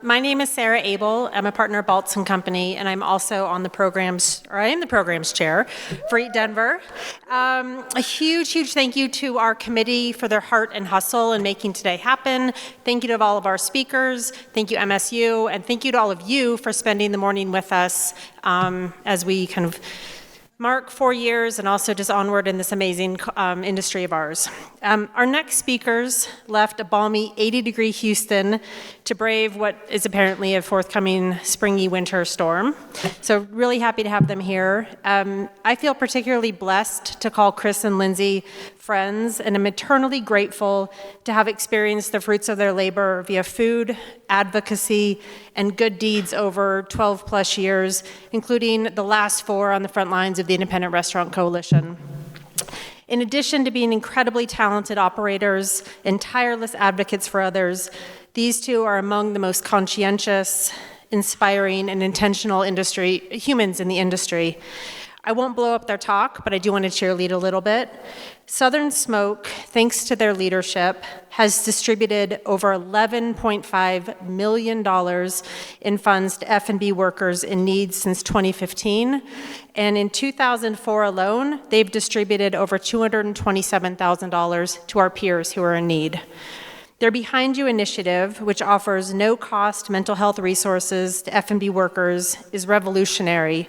My name is Sarah Abel. I'm a partner at Baltz & Company, and I'm also on the programs, or I am the programs chair for Eat Denver. A huge, huge thank you to our committee for their heart and hustle in making today happen. Thank you to all of our speakers. Thank you, MSU, and thank you to all of you for spending the morning with us as we kind of mark 4 years and also just onward in this amazing industry of ours. Our next speakers left a balmy 80-degree Houston to brave what is apparently a forthcoming springy winter storm. So really happy to have them here. I feel particularly blessed to call Chris and Lindsey friends, and I'm eternally grateful to have experienced the fruits of their labor via food, advocacy, and good deeds over 12 plus years, including the last 4 on the front lines of the Independent Restaurant Coalition. In addition to being incredibly talented operators and tireless advocates for others, these two are among the most conscientious, inspiring, and intentional humans in the industry. I won't blow up their talk, but I do want to cheerlead a little bit. Southern Smoke, thanks to their leadership, has distributed over $11.5 million in funds to F&B workers in need since 2015. And in 2004 alone, they've distributed over $227,000 to our peers who are in need. Their Behind You initiative, which offers no-cost mental health resources to F&B workers, is revolutionary.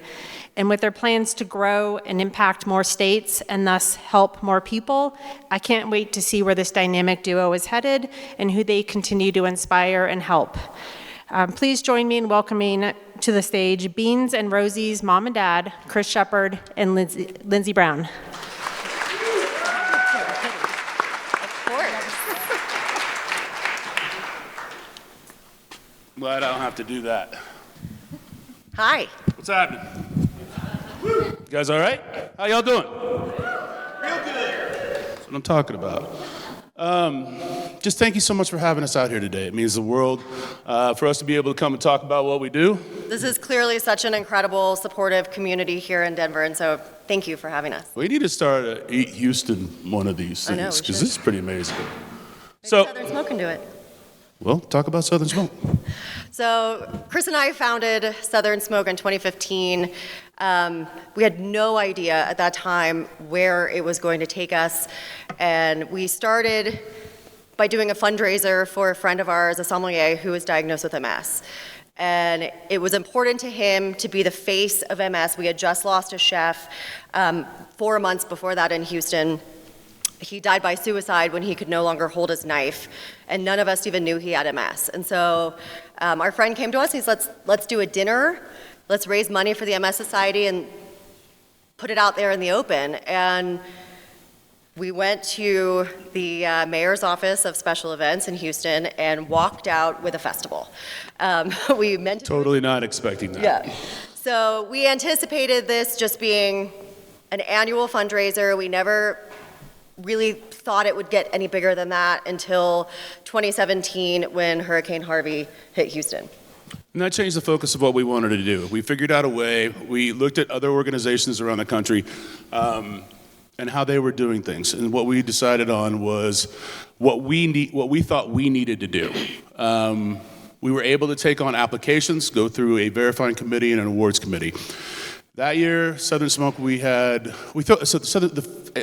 And with their plans to grow and impact more states and thus help more people, I can't wait to see where this dynamic duo is headed and who they continue to inspire and help. Please join me in welcoming to the stage Beans and Rosie's mom and dad, Chris Shepard and Lindsey Brown. Glad I don't have to do that. Hi. What's happening? You guys all right? How y'all doing? Real good. That's what I'm talking about. Just thank you so much for having us out here today. It means the world for us to be able to come and talk about what we do. This is clearly such an incredible, supportive community here in Denver, and so thank you for having us. We need to start a Eat Houston one of these things, because this is pretty amazing. Maybe So, Southern Smoke can do it. well, talk about Southern Smoke. So Chris and I founded Southern Smoke in 2015. We had no idea at that time where it was going to take us, and we started by doing a fundraiser for a friend of ours, a sommelier who was diagnosed with MS. And it was important to him to be the face of MS. We had just lost a chef 4 months before that in Houston. He died by suicide when he could no longer hold his knife, and none of us even knew he had MS. And so our friend came to us, he said, let's do a dinner, let's raise money for the MS Society and put it out there in the open. And we went to the mayor's office of special events in Houston and walked out with a festival. We meant to Totally not expecting that. Yeah. So we anticipated this just being an annual fundraiser. We never really thought it would get any bigger than that until 2017 when Hurricane Harvey hit Houston. And that changed the focus of what we wanted to do. We figured out a way. We looked at other organizations around the country and how they were doing things. And what we decided on was what we thought we needed to do. We were able to take on applications, go through a verifying committee and an awards committee. That year, Southern Smoke, it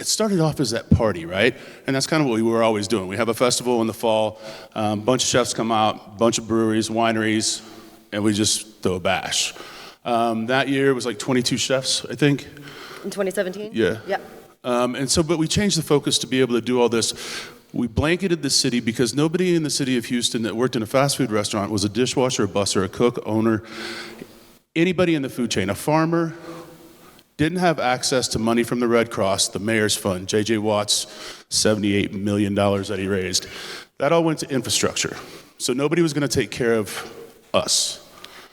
started off as that party, right? And that's kind of what we were always doing. We have a festival in the fall, a bunch of chefs come out, bunch of breweries, wineries, and we just throw a bash. That year it was like 22 chefs, I think. In 2017? Yeah. Yeah. But we changed the focus to be able to do all this. We blanketed the city because nobody in the city of Houston that worked in a fast food restaurant was a dishwasher, a busser, a cook, owner, anybody in the food chain. A farmer didn't have access to money from the Red Cross, the mayor's fund, J.J. Watt's $78 million that he raised. That all went to infrastructure. So nobody was going to take care of us.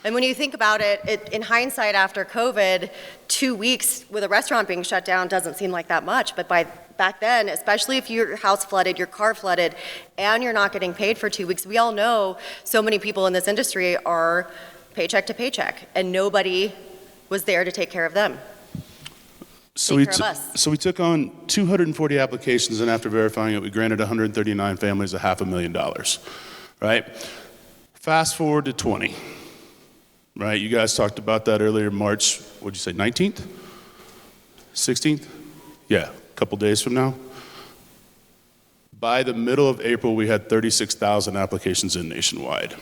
And when you think about it, in hindsight after COVID, 2 weeks with a restaurant being shut down doesn't seem like that much. But back then, especially if your house flooded, your car flooded, and you're not getting paid for 2 weeks, we all know so many people in this industry are paycheck to paycheck, and nobody was there to take care of them. So we took on 240 applications, and after verifying it, we granted 139 families $500,000, right? Fast forward to 20, right? You guys talked about that earlier, March, what'd you say, 19th? 16th? Yeah, a couple days from now. By the middle of April, we had 36,000 applications in nationwide.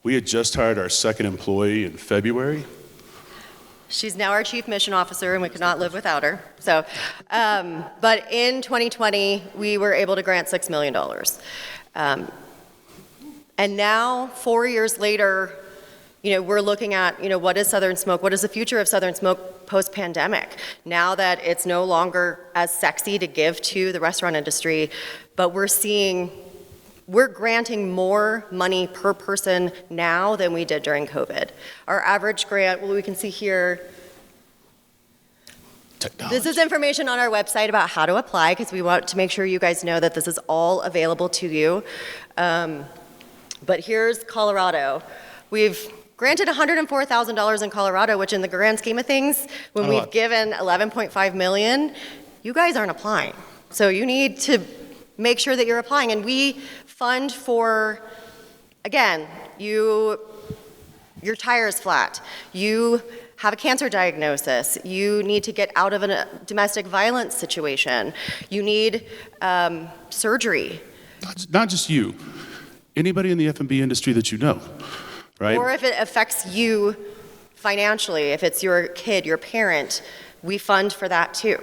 We had just hired our second employee in February. She's now our chief mission officer, and we could not live without her. So, but in 2020, we were able to grant $6 million. And now, 4 years later, we're looking at, what is Southern Smoke? What is the future of Southern Smoke post-pandemic? Now that it's no longer as sexy to give to the restaurant industry, but we're granting more money per person now than we did during COVID. Our average grant, well, we can see here, Technology. This is information on our website about how to apply, because we want to make sure you guys know that this is all available to you. But here's Colorado. We've granted $104,000 in Colorado, which in the grand scheme of things, when we've given $11.5 million, you guys aren't applying. So you need to make sure that you're applying. And we fund for, again, your tire is flat. You have a cancer diagnosis. You need to get out of a domestic violence situation. You need surgery. Not just you. Anybody in the F&B industry that you know, right? Or if it affects you financially, if it's your kid, your parent, we fund for that too.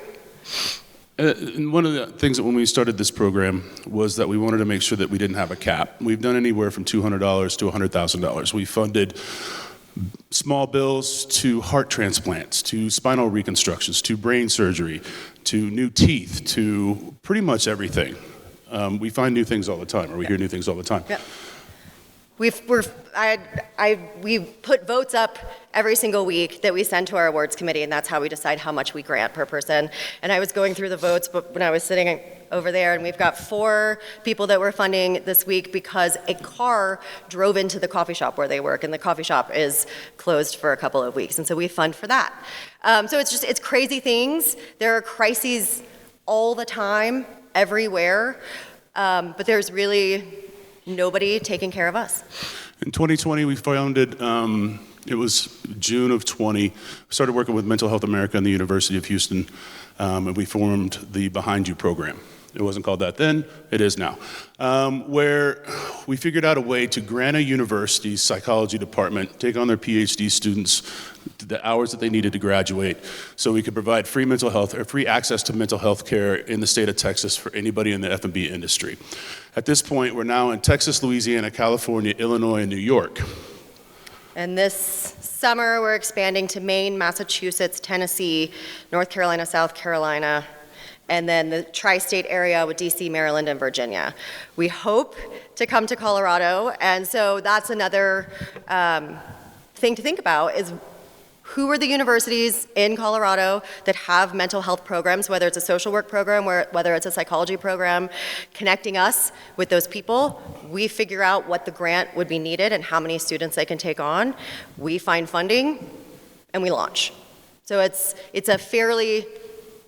And one of the things that when we started this program was that we wanted to make sure that we didn't have a cap. We've done anywhere from $200 to $100,000. We funded small bills to heart transplants, to spinal reconstructions, to brain surgery, to new teeth, to pretty much everything. We find new things all the time, or we hear new things all the time. Yep. We put votes up every single week that we send to our awards committee, and that's how we decide how much we grant per person. And I was going through the votes, but when I was sitting over there, and we've got 4 people that we're funding this week because a car drove into the coffee shop where they work, and the coffee shop is closed for a couple of weeks, and so we fund for that. So it's crazy things. There are crises all the time, everywhere, but there's really nobody taking care of us. In 2020, we founded, it was June of 20, we started working with Mental Health America and the University of Houston, and we formed the Behind You program. It wasn't called that then, it is now, where we figured out a way to grant a university's psychology department, take on their PhD students, the hours that they needed to graduate, so we could provide free mental health or free access to mental health care in the state of Texas for anybody in the F&B industry. At this point, we're now in Texas, Louisiana, California, Illinois, and New York. And this summer, we're expanding to Maine, Massachusetts, Tennessee, North Carolina, South Carolina, and then the tri-state area with DC, Maryland, and Virginia. We hope to come to Colorado, and so that's another thing to think about is who are the universities in Colorado that have mental health programs, whether it's a social work program, whether it's a psychology program, connecting us with those people. We figure out what the grant would be needed and how many students they can take on. We find funding, and we launch. So it's a fairly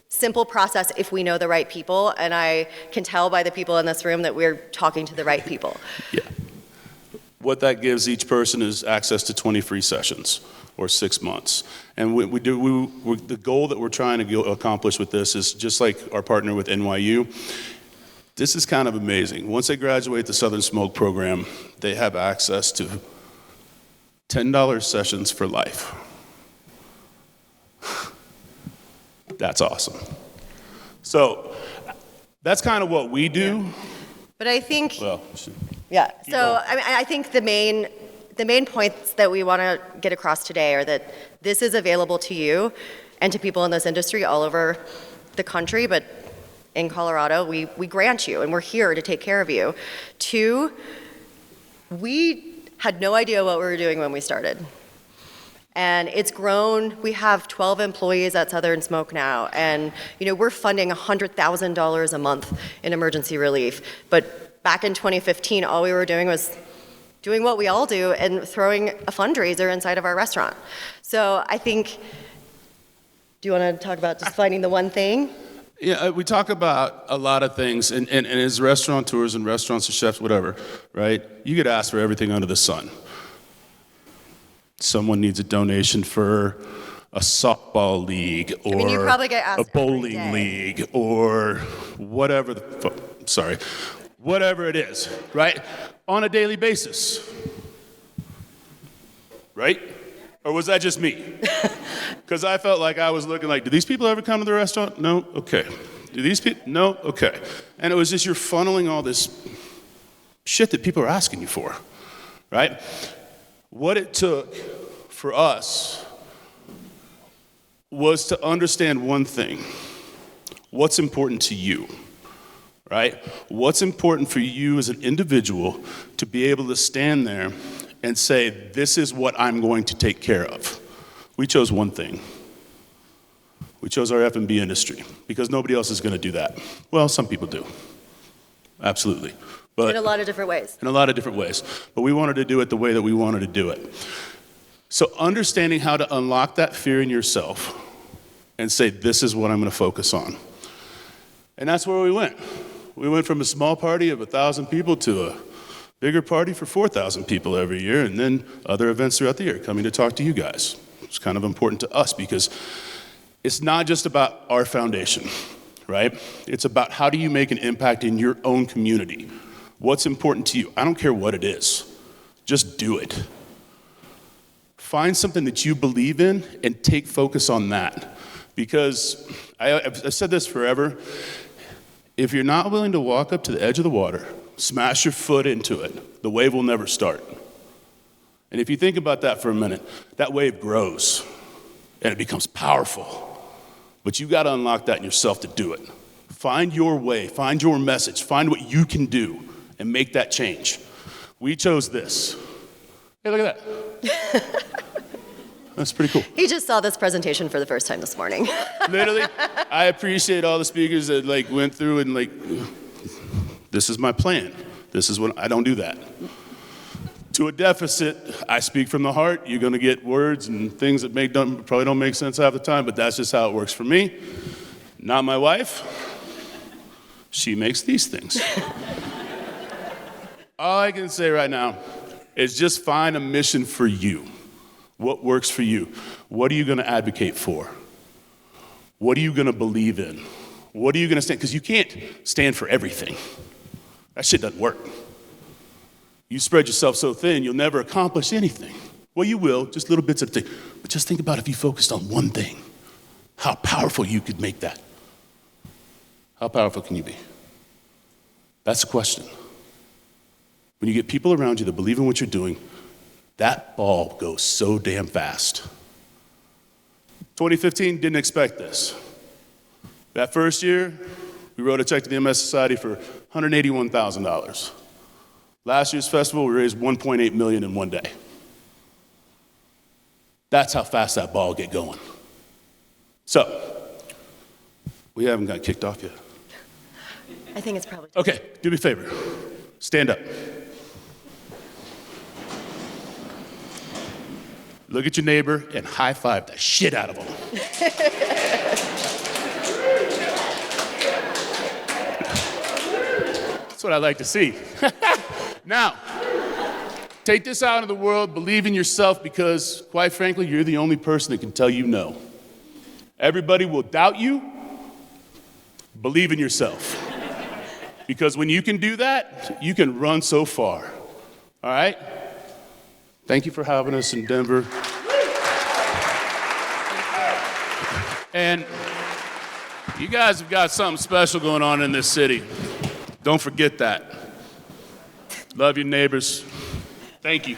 simple process if we know the right people, and I can tell by the people in this room that we're talking to the right people. Yeah. What that gives each person is access to 20 free sessions or 6 months. And the goal that we're trying to accomplish with this is just like our partner with NYU. This is kind of amazing. Once they graduate the Southern Smoke program, they have access to $10 sessions for life. That's awesome. So that's kind of what we do. Yeah. But I think, well, yeah. So I think the main points that we want to get across today are that this is available to you and to people in this industry all over the country, but in Colorado, we grant you, and we're here to take care of you. 2, we had no idea what we were doing when we started. And it's grown. We have 12 employees at Southern Smoke now, and we're funding $100,000 a month in emergency relief. But back in 2015, all we were doing was doing what we all do and throwing a fundraiser inside of our restaurant. So I think, do you want to talk about just finding the one thing? Yeah, we talk about a lot of things, and as restaurateurs and restaurants and chefs, whatever, right? You get asked for everything under the sun. Someone needs a donation for a softball league, or you probably get asked a bowling every day. league, or whatever whatever it is, right? On a daily basis, right? Or was that just me? Because I felt like I was looking like, do these people ever come to the restaurant? No? Okay. Do these people? No? Okay. And it was just you're funneling all this shit that people are asking you for, right? What it took for us was to understand one thing. What's important to you, right? What's important for you as an individual to be able to stand there and say, this is what I'm going to take care of. We chose one thing. We chose our F&B industry because nobody else is going to do that. Well, some people do. Absolutely. But In a lot of different ways. in a lot of different ways. But we wanted to do it the way that we wanted to do it. So understanding how to unlock that fear in yourself and say, this is what I'm going to focus on. And that's where we went. We went from a small party of 1,000 people to a bigger party for 4,000 people every year, and then other events throughout the year coming to talk to you guys. It's kind of important to us because it's not just about our foundation, right? It's about how do you make an impact in your own community. What's important to you? I don't care what it is. Just do it. Find something that you believe in and take focus on that. Because I've said this forever. If you're not willing to walk up to the edge of the water, smash your foot into it, the wave will never start. And if you think about that for a minute, that wave grows and it becomes powerful. But you got to unlock that in yourself to do it. Find your way, find your message, find what you can do and make that change. We chose this. Hey, look at that. That's pretty cool. He just saw this presentation for the first time this morning. Literally, I appreciate all the speakers that went through and this is my plan. This is what I don't do that. To a deficit, I speak from the heart. You're going to get words and things that probably don't make sense half the time, but that's just how it works for me. Not my wife. She makes these things. All I can say right now is just find a mission for you. What works for you? What are you going to advocate for? What are you going to believe in? What are you going to stand? Because you can't stand for everything. That shit doesn't work. You spread yourself so thin, you'll never accomplish anything. Well, you will, just little bits at a time. But just think about if you focused on one thing, how powerful you could make that. How powerful can you be? That's the question. When you get people around you that believe in what you're doing, that ball goes so damn fast. 2015, didn't expect this. That first year, we wrote a check to the MS Society for $181,000. Last year's festival, we raised $1.8 million in one day. That's how fast that ball get going. So, we haven't got kicked off yet. I think it's probably. Okay, do me a favor. Stand up. Look at your neighbor and high five the shit out of them. That's what I like to see. Now, take this out into the world, believe in yourself because, quite frankly, you're the only person that can tell you no. Everybody will doubt you. Believe in yourself. Because when you can do that, you can run so far. All right? Thank you for having us in Denver. And you guys have got something special going on in this city. Don't forget that. Love your neighbors. Thank you.